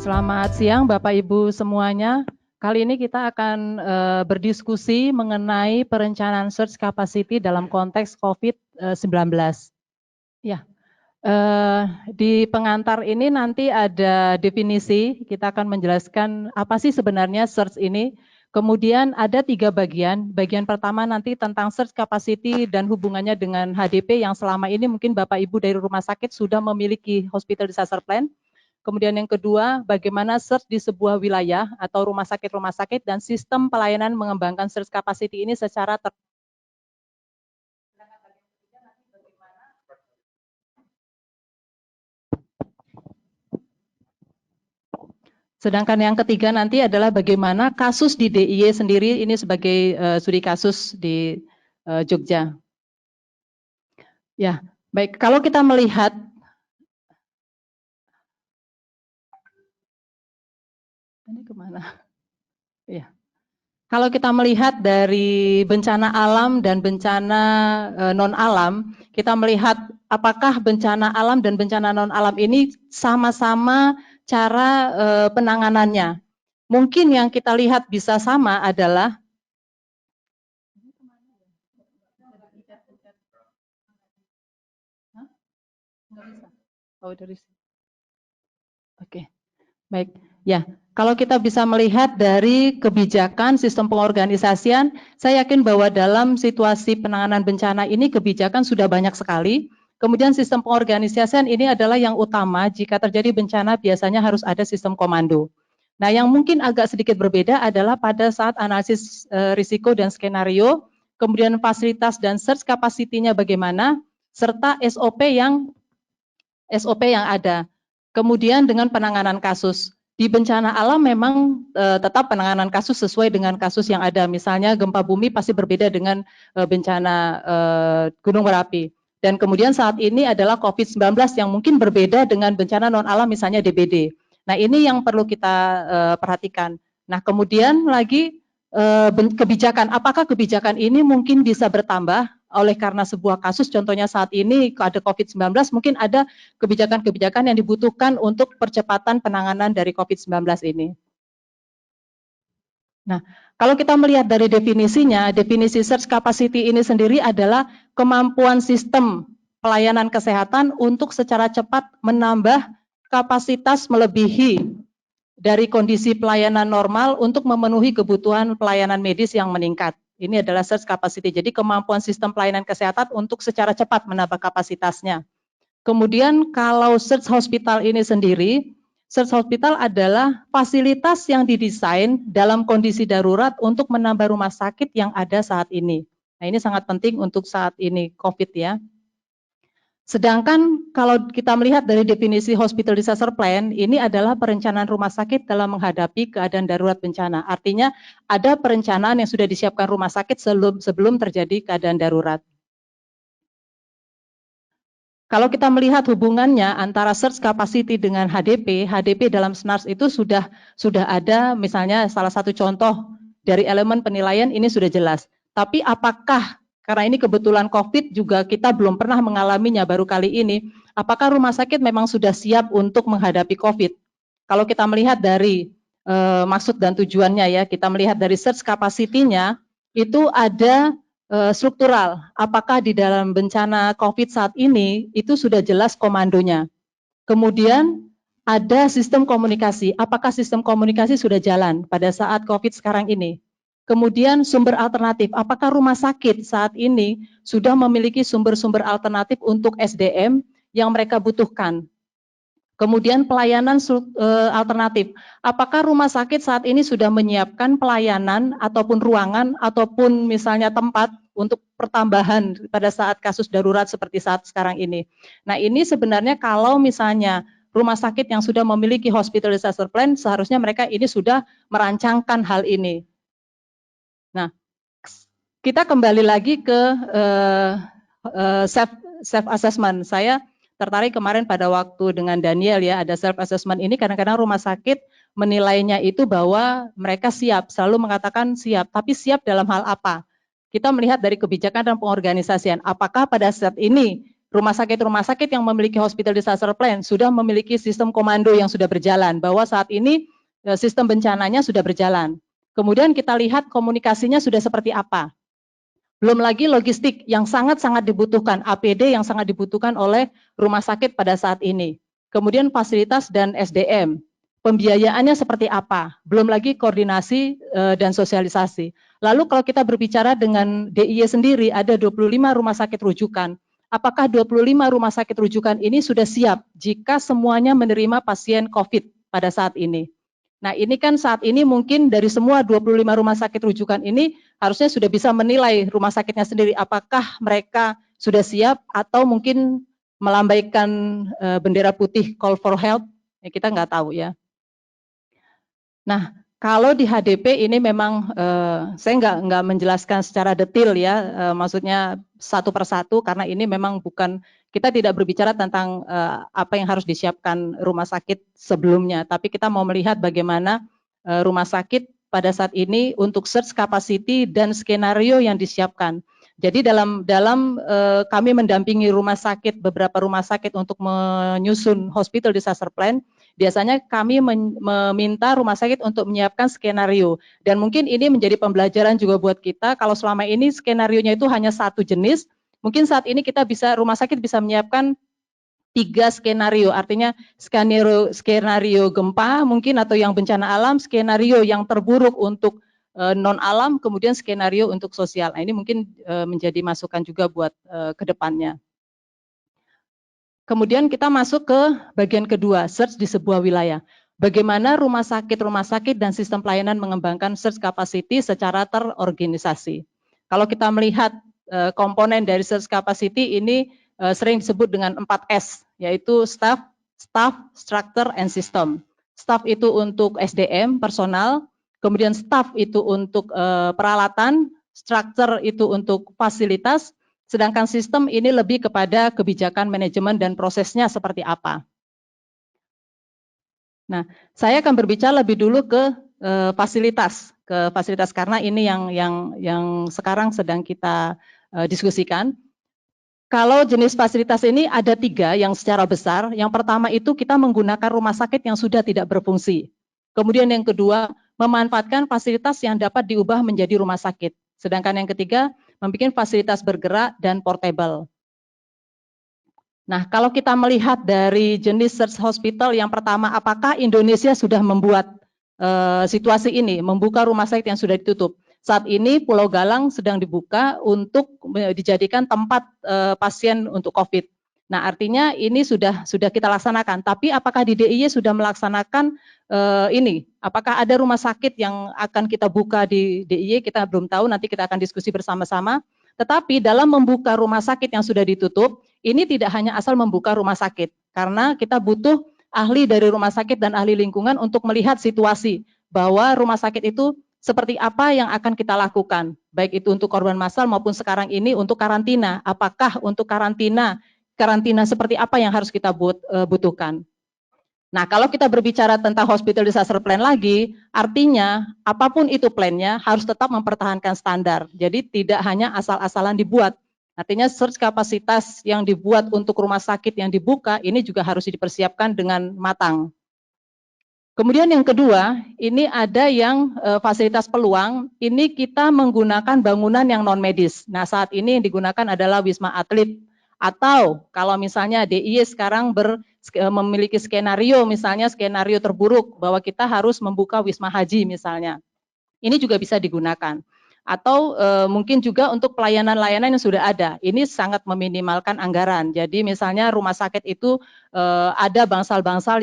Selamat siang Bapak Ibu semuanya. Kali ini kita akan berdiskusi mengenai perencanaan search capacity dalam konteks COVID-19. Ya, di pengantar ini nanti ada definisi, kita akan menjelaskan apa sih sebenarnya search ini. Kemudian ada 3 bagian. Bagian pertama nanti tentang search capacity dan hubungannya dengan HDP yang selama ini mungkin Bapak Ibu dari rumah sakit sudah memiliki hospital disaster plan. Kemudian yang kedua, bagaimana search di sebuah wilayah atau rumah sakit dan sistem pelayanan mengembangkan search capacity ini secara Sedangkan yang ketiga nanti adalah bagaimana kasus di DIY sendiri ini sebagai studi kasus di Jogja. Ya, baik. Kalau kita melihat ini kemana? Ya. Kalau kita melihat dari bencana alam dan bencana non alam, kita melihat apakah bencana alam dan bencana non alam ini sama-sama cara penanganannya. Mungkin yang kita lihat bisa sama adalah Oke, baik. Ya, kalau kita bisa melihat dari kebijakan sistem pengorganisasian, saya yakin bahwa dalam situasi penanganan bencana ini kebijakan sudah banyak sekali. Kemudian sistem pengorganisasian ini adalah yang utama jika terjadi bencana biasanya harus ada sistem komando. Nah, yang mungkin agak sedikit berbeda adalah pada saat analisis risiko dan skenario, kemudian fasilitas dan search capacity-nya bagaimana, serta SOP yang ada. Kemudian dengan penanganan kasus. Di bencana alam memang tetap penanganan kasus sesuai dengan kasus yang ada. Misalnya gempa bumi pasti berbeda dengan bencana gunung berapi. Dan kemudian saat ini adalah COVID-19 yang mungkin berbeda dengan bencana non alam misalnya DBD. Nah, ini yang perlu kita perhatikan. Nah, kemudian lagi kebijakan. Apakah kebijakan ini mungkin bisa bertambah oleh karena sebuah kasus, contohnya saat ini ada COVID-19, mungkin ada kebijakan-kebijakan yang dibutuhkan untuk percepatan penanganan dari COVID-19 ini. Nah, kalau kita melihat dari definisinya, definisi search capacity ini sendiri adalah kemampuan sistem pelayanan kesehatan untuk secara cepat menambah kapasitas melebihi dari kondisi pelayanan normal untuk memenuhi kebutuhan pelayanan medis yang meningkat. Ini adalah search capacity. Jadi kemampuan sistem pelayanan kesehatan untuk secara cepat menambah kapasitasnya. Kemudian kalau search hospital ini sendiri, search hospital adalah fasilitas yang didesain dalam kondisi darurat untuk menambah rumah sakit yang ada saat ini. Nah, ini sangat penting untuk saat ini COVID ya. Sedangkan kalau kita melihat dari definisi hospital disaster plan, ini adalah perencanaan rumah sakit dalam menghadapi keadaan darurat bencana. Artinya ada perencanaan yang sudah disiapkan rumah sakit sebelum terjadi keadaan darurat. Kalau kita melihat hubungannya antara search capacity dengan HDP, HDP dalam SNARS itu sudah ada, misalnya salah satu contoh dari elemen penilaian ini sudah jelas. Tapi apakah karena ini kebetulan COVID juga kita belum pernah mengalaminya baru kali ini, apakah rumah sakit memang sudah siap untuk menghadapi COVID? Kalau kita melihat dari maksud dan tujuannya ya, kita melihat dari search capacity-nya, itu ada struktural. Apakah di dalam bencana COVID saat ini, itu sudah jelas komandonya. Kemudian ada sistem komunikasi. Apakah sistem komunikasi sudah jalan pada saat COVID sekarang ini? Kemudian sumber alternatif, apakah rumah sakit saat ini sudah memiliki sumber-sumber alternatif untuk SDM yang mereka butuhkan? Kemudian pelayanan alternatif, apakah rumah sakit saat ini sudah menyiapkan pelayanan ataupun ruangan ataupun misalnya tempat untuk pertambahan pada saat kasus darurat seperti saat sekarang ini? Nah, ini sebenarnya kalau misalnya rumah sakit yang sudah memiliki hospital disaster plan, seharusnya mereka ini sudah merancangkan hal ini. Nah, kita kembali lagi ke self assessment. Saya tertarik kemarin pada waktu dengan Daniel ya, ada self assessment ini kadang-kadang rumah sakit menilainya itu bahwa mereka siap, selalu mengatakan siap, tapi siap dalam hal apa? Kita melihat dari kebijakan dan pengorganisasian, apakah pada saat ini rumah sakit yang memiliki hospital disaster plan sudah memiliki sistem komando yang sudah berjalan, bahwa saat ini sistem bencananya sudah berjalan. Kemudian kita lihat komunikasinya sudah seperti apa. Belum lagi logistik yang sangat-sangat dibutuhkan, APD yang sangat dibutuhkan oleh rumah sakit pada saat ini. Kemudian fasilitas dan SDM, pembiayaannya seperti apa, belum lagi koordinasi dan sosialisasi. Lalu kalau kita berbicara dengan DIY sendiri, ada 25 rumah sakit rujukan. Apakah 25 rumah sakit rujukan ini sudah siap jika semuanya menerima pasien COVID pada saat ini? Nah, ini kan saat ini mungkin dari semua 25 rumah sakit rujukan ini harusnya sudah bisa menilai rumah sakitnya sendiri apakah mereka sudah siap atau mungkin melambaikan bendera putih call for help, ya kita nggak tahu ya. Nah, kalau di HDP ini memang saya nggak menjelaskan secara detail ya, maksudnya satu persatu karena ini memang bukan, kita tidak berbicara tentang apa yang harus disiapkan rumah sakit sebelumnya, tapi kita mau melihat bagaimana rumah sakit pada saat ini untuk search capacity dan skenario yang disiapkan. Jadi dalam kami mendampingi rumah sakit, beberapa rumah sakit untuk menyusun hospital disaster plan, biasanya kami meminta rumah sakit untuk menyiapkan skenario. Dan mungkin ini menjadi pembelajaran juga buat kita, kalau selama ini skenarionya itu hanya satu jenis, mungkin saat ini rumah sakit bisa menyiapkan 3 skenario, artinya skenario gempa mungkin atau yang bencana alam, skenario yang terburuk untuk non alam, kemudian skenario untuk sosial. Nah, ini mungkin menjadi masukan juga buat ke depannya. Kemudian kita masuk ke bagian kedua, search di sebuah wilayah. Bagaimana rumah sakit dan sistem pelayanan mengembangkan search capacity secara terorganisasi. Kalau kita melihat komponen dari search capacity ini sering disebut dengan 4S, yaitu staff, structure, and system. Staff itu untuk SDM, personal, kemudian staff itu untuk peralatan, structure itu untuk fasilitas, sedangkan sistem ini lebih kepada kebijakan manajemen dan prosesnya seperti apa. Nah, saya akan berbicara lebih dulu ke fasilitas karena ini yang sekarang sedang kita diskusikan. Kalau jenis fasilitas ini ada 3 yang secara besar. Yang pertama itu kita menggunakan rumah sakit yang sudah tidak berfungsi. Kemudian yang kedua, memanfaatkan fasilitas yang dapat diubah menjadi rumah sakit. Sedangkan yang ketiga, membuat fasilitas bergerak dan portable. Nah, kalau kita melihat dari jenis search hospital, yang pertama, apakah Indonesia sudah membuat situasi ini, membuka rumah sakit yang sudah ditutup? Saat ini Pulau Galang sedang dibuka untuk dijadikan tempat pasien untuk COVID. Nah, artinya ini sudah kita laksanakan. Tapi apakah di DIY sudah melaksanakan ini? Apakah ada rumah sakit yang akan kita buka di DIY? Kita belum tahu. Nanti kita akan diskusi bersama-sama. Tetapi dalam membuka rumah sakit yang sudah ditutup, ini tidak hanya asal membuka rumah sakit, karena kita butuh ahli dari rumah sakit dan ahli lingkungan untuk melihat situasi bahwa rumah sakit itu seperti apa yang akan kita lakukan, baik itu untuk korban massal maupun sekarang ini untuk karantina. Apakah untuk karantina seperti apa yang harus kita butuhkan. Nah, kalau kita berbicara tentang hospital disaster plan lagi, artinya apapun itu plannya harus tetap mempertahankan standar. Jadi tidak hanya asal-asalan dibuat. Artinya search kapasitas yang dibuat untuk rumah sakit yang dibuka ini juga harus dipersiapkan dengan matang. Kemudian yang kedua, ini ada yang fasilitas peluang, ini kita menggunakan bangunan yang non-medis. Nah, saat ini yang digunakan adalah Wisma Atlet, atau kalau misalnya DIY sekarang memiliki skenario, misalnya skenario terburuk, bahwa kita harus membuka Wisma Haji misalnya. Ini juga bisa digunakan. Atau mungkin juga untuk pelayanan-layanan yang sudah ada. Ini sangat meminimalkan anggaran. Jadi misalnya rumah sakit itu ada bangsal-bangsal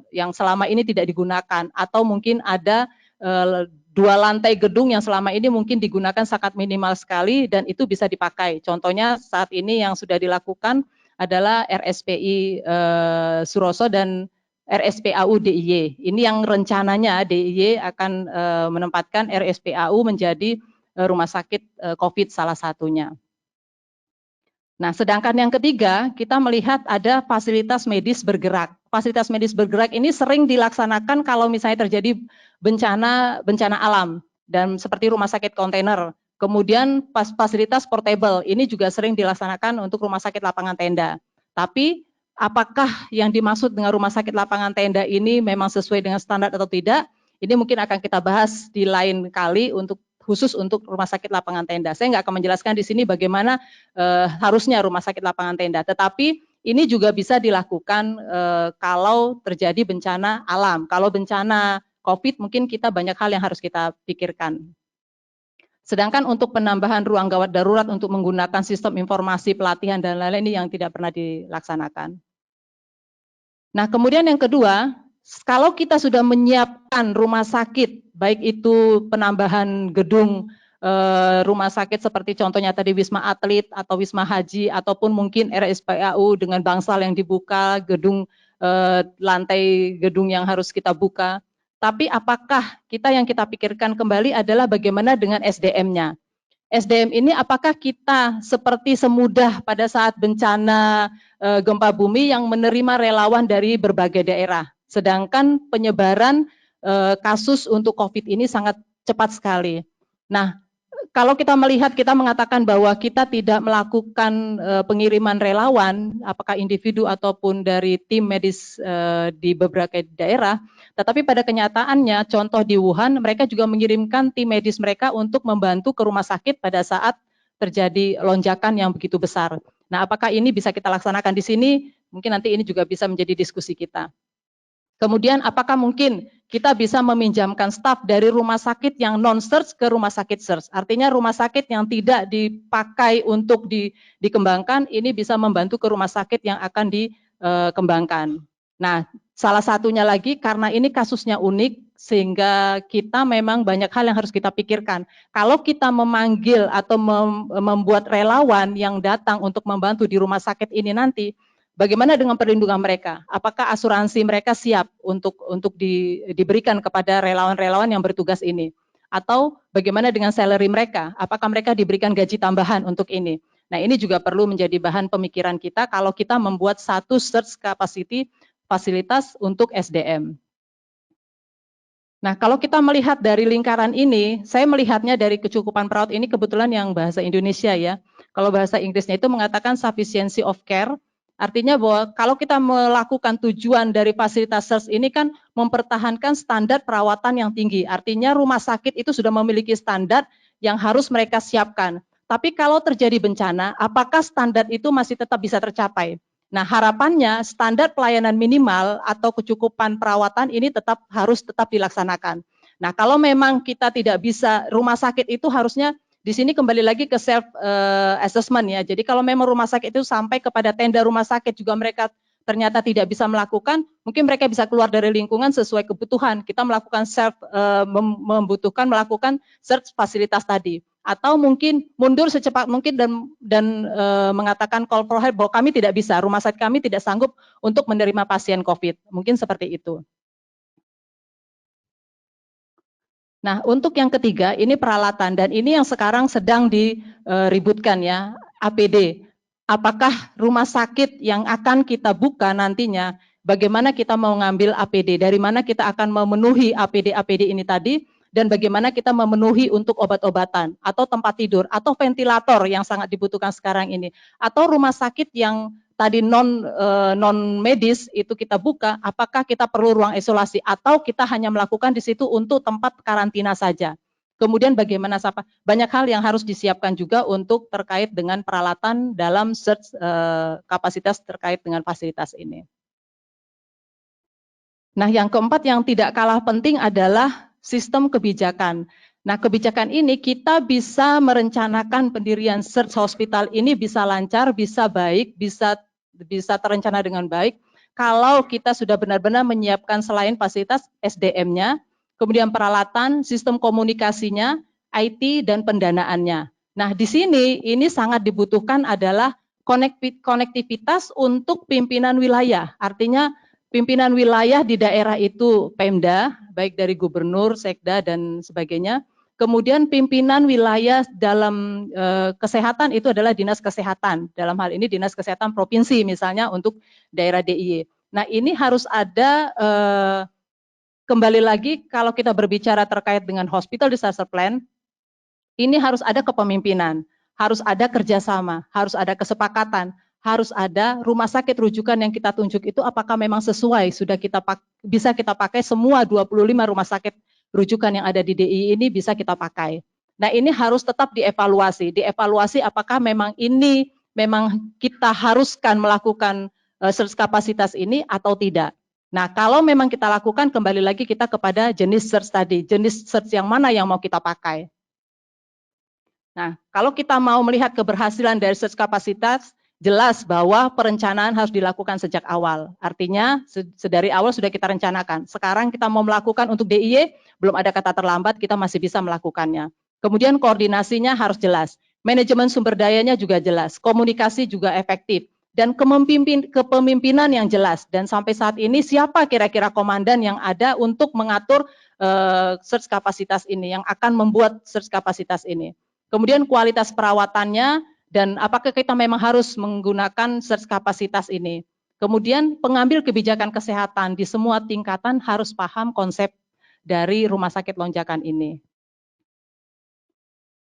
yang selama ini tidak digunakan, atau mungkin ada 2 lantai gedung yang selama ini mungkin digunakan sangat minimal sekali dan itu bisa dipakai. Contohnya saat ini yang sudah dilakukan adalah RSPI Suroso dan RSPAU DIY. Ini yang rencananya DIY akan menempatkan RSPAU menjadi rumah sakit COVID salah satunya. Nah, sedangkan yang ketiga, kita melihat ada fasilitas medis bergerak. Fasilitas medis bergerak ini sering dilaksanakan kalau misalnya terjadi bencana alam, dan seperti rumah sakit kontainer. Kemudian fasilitas portable, ini juga sering dilaksanakan untuk rumah sakit lapangan tenda. Tapi apakah yang dimaksud dengan rumah sakit lapangan tenda ini memang sesuai dengan standar atau tidak? Ini mungkin akan kita bahas di lain kali khusus untuk rumah sakit lapangan tenda. Saya nggak akan menjelaskan di sini bagaimana harusnya rumah sakit lapangan tenda. Tetapi ini juga bisa dilakukan kalau terjadi bencana alam. Kalau bencana COVID mungkin kita banyak hal yang harus kita pikirkan. Sedangkan untuk penambahan ruang gawat darurat untuk menggunakan sistem informasi pelatihan dan lain-lain ini yang tidak pernah dilaksanakan. Nah, kemudian yang kedua, kalau kita sudah menyiapkan rumah sakit, baik itu penambahan gedung rumah sakit seperti contohnya tadi Wisma Atlet atau Wisma Haji ataupun mungkin RSPAU dengan bangsal yang dibuka, gedung lantai gedung yang harus kita buka. Tapi apakah yang kita pikirkan kembali adalah bagaimana dengan SDM-nya? SDM ini apakah kita seperti semudah pada saat bencana gempa bumi yang menerima relawan dari berbagai daerah. Sedangkan penyebaran kasus untuk COVID ini sangat cepat sekali. Nah, kalau kita melihat, kita mengatakan bahwa kita tidak melakukan pengiriman relawan, apakah individu ataupun dari tim medis di beberapa daerah, tetapi pada kenyataannya, contoh di Wuhan, mereka juga mengirimkan tim medis mereka untuk membantu ke rumah sakit pada saat terjadi lonjakan yang begitu besar. Nah, apakah ini bisa kita laksanakan di sini? Mungkin nanti ini juga bisa menjadi diskusi kita. Kemudian apakah mungkin kita bisa meminjamkan staf dari rumah sakit yang non-search ke rumah sakit search. Artinya rumah sakit yang tidak dipakai untuk dikembangkan, ini bisa membantu ke rumah sakit yang akan dikembangkan. Nah, salah satunya lagi karena ini kasusnya unik, sehingga kita memang banyak hal yang harus kita pikirkan. Kalau kita memanggil atau membuat relawan yang datang untuk membantu di rumah sakit ini nanti, bagaimana dengan perlindungan mereka? Apakah asuransi mereka siap untuk diberikan kepada relawan-relawan yang bertugas ini? Atau bagaimana dengan salary mereka? Apakah mereka diberikan gaji tambahan untuk ini? Nah, ini juga perlu menjadi bahan pemikiran kita kalau kita membuat satu search capacity fasilitas untuk SDM. Nah, kalau kita melihat dari lingkaran ini, saya melihatnya dari kecukupan perawat ini kebetulan yang bahasa Indonesia ya. Kalau bahasa Inggrisnya itu mengatakan sufficiency of care, artinya bahwa kalau kita melakukan tujuan dari fasilitas search ini kan mempertahankan standar perawatan yang tinggi. Artinya rumah sakit itu sudah memiliki standar yang harus mereka siapkan. Tapi kalau terjadi bencana, apakah standar itu masih tetap bisa tercapai? Nah, harapannya standar pelayanan minimal atau kecukupan perawatan ini harus tetap dilaksanakan. Nah, kalau memang kita tidak bisa, rumah sakit itu harusnya di sini kembali lagi ke self assessment ya. Jadi kalau memang rumah sakit itu sampai kepada tenda rumah sakit juga mereka ternyata tidak bisa melakukan, mungkin mereka bisa keluar dari lingkungan sesuai kebutuhan. Kita melakukan membutuhkan melakukan search fasilitas tadi. Atau mungkin mundur secepat mungkin dan mengatakan call for help bahwa kami tidak bisa, rumah sakit kami tidak sanggup untuk menerima pasien COVID. Mungkin seperti itu. Nah, untuk yang ketiga, ini peralatan dan ini yang sekarang sedang diributkan ya, APD. Apakah rumah sakit yang akan kita buka nantinya, bagaimana kita mau ngambil APD, dari mana kita akan memenuhi APD-APD ini tadi, dan bagaimana kita memenuhi untuk obat-obatan, atau tempat tidur, atau ventilator yang sangat dibutuhkan sekarang ini, atau rumah sakit yang tadi non medis itu kita buka, apakah kita perlu ruang isolasi atau kita hanya melakukan di situ untuk tempat karantina saja. Kemudian bagaimana banyak hal yang harus disiapkan juga untuk terkait dengan peralatan dalam search kapasitas terkait dengan fasilitas ini. Nah, yang keempat yang tidak kalah penting adalah sistem kebijakan. Nah, kebijakan ini kita bisa merencanakan pendirian search hospital ini bisa lancar, bisa baik, bisa terencana dengan baik kalau kita sudah benar-benar menyiapkan selain fasilitas SDM-nya, kemudian peralatan, sistem komunikasinya, IT dan pendanaannya. Nah, di sini ini sangat dibutuhkan adalah konektivitas untuk pimpinan wilayah. Artinya pimpinan wilayah di daerah itu Pemda, baik dari gubernur, sekda dan sebagainya. Kemudian pimpinan wilayah dalam kesehatan itu adalah dinas kesehatan. Dalam hal ini dinas kesehatan provinsi misalnya untuk daerah DIY. Nah, ini harus ada kembali lagi kalau kita berbicara terkait dengan hospital disaster plan, Ini harus ada kepemimpinan, harus ada kerjasama, harus ada kesepakatan, harus ada rumah sakit rujukan yang kita tunjuk itu apakah memang sesuai, sudah bisa kita pakai semua 25 rumah sakit rujukan yang ada di DIY ini bisa kita pakai. Nah ini harus tetap dievaluasi apakah memang ini memang kita haruskan melakukan search kapasitas ini atau tidak. Nah kalau memang kita lakukan, kembali lagi kita kepada jenis search tadi, jenis search yang mana yang mau kita pakai. Nah, kalau kita mau melihat keberhasilan dari search kapasitas, jelas bahwa perencanaan harus dilakukan sejak awal. Artinya, sedari awal sudah kita rencanakan. Sekarang kita mau melakukan untuk DIY, belum ada kata terlambat, kita masih bisa melakukannya. Kemudian koordinasinya harus jelas. Manajemen sumber dayanya juga jelas. Komunikasi juga efektif. Dan kepemimpinan yang jelas. Dan sampai saat ini, siapa kira-kira komandan yang ada untuk mengatur search kapasitas ini, yang akan membuat search kapasitas ini. Kemudian kualitas perawatannya dan apakah kita memang harus menggunakan search kapasitas ini. Kemudian pengambil kebijakan kesehatan di semua tingkatan harus paham konsep dari rumah sakit lonjakan ini.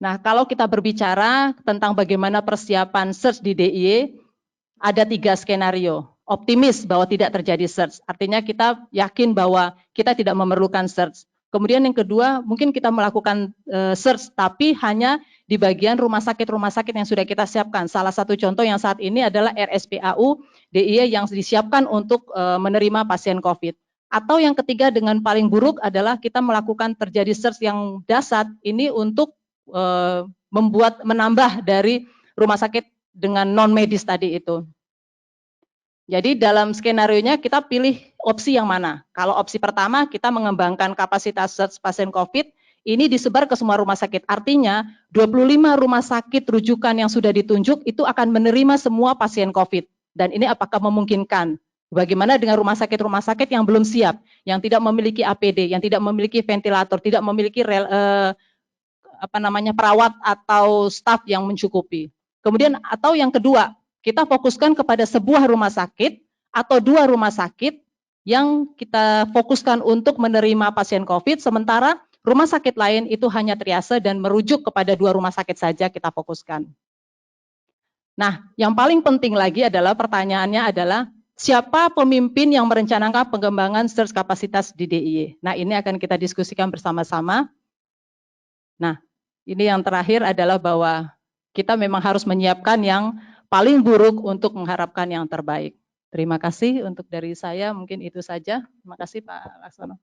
Nah, kalau kita berbicara tentang bagaimana persiapan search di DIY, ada 3 skenario. Optimis bahwa tidak terjadi search, artinya kita yakin bahwa kita tidak memerlukan search. Kemudian yang kedua, mungkin kita melakukan search, tapi hanya di bagian rumah sakit yang sudah kita siapkan. Salah satu contoh yang saat ini adalah RSPAU DIY yang disiapkan untuk menerima pasien COVID. Atau yang ketiga dengan paling buruk adalah kita melakukan terjadi search yang dahsyat ini untuk menambah dari rumah sakit dengan non medis tadi itu. Jadi dalam skenario-nya kita pilih opsi yang mana. Kalau opsi pertama kita mengembangkan kapasitas search pasien COVID, ini disebar ke semua rumah sakit. Artinya 25 rumah sakit rujukan yang sudah ditunjuk itu akan menerima semua pasien COVID. Dan ini apakah memungkinkan? Bagaimana dengan rumah sakit yang belum siap, yang tidak memiliki APD, yang tidak memiliki ventilator, tidak memiliki perawat atau staf yang mencukupi. Kemudian atau yang kedua, kita fokuskan kepada sebuah rumah sakit atau 2 rumah sakit yang kita fokuskan untuk menerima pasien COVID, sementara rumah sakit lain itu hanya triase dan merujuk kepada 2 rumah sakit saja kita fokuskan. Nah, yang paling penting lagi adalah pertanyaannya adalah siapa pemimpin yang merencanakan pengembangan search kapasitas di DIY? Nah, ini akan kita diskusikan bersama-sama. Nah, ini yang terakhir adalah bahwa kita memang harus menyiapkan yang paling buruk untuk mengharapkan yang terbaik. Terima kasih untuk dari saya, mungkin itu saja. Terima kasih Pak Laksono.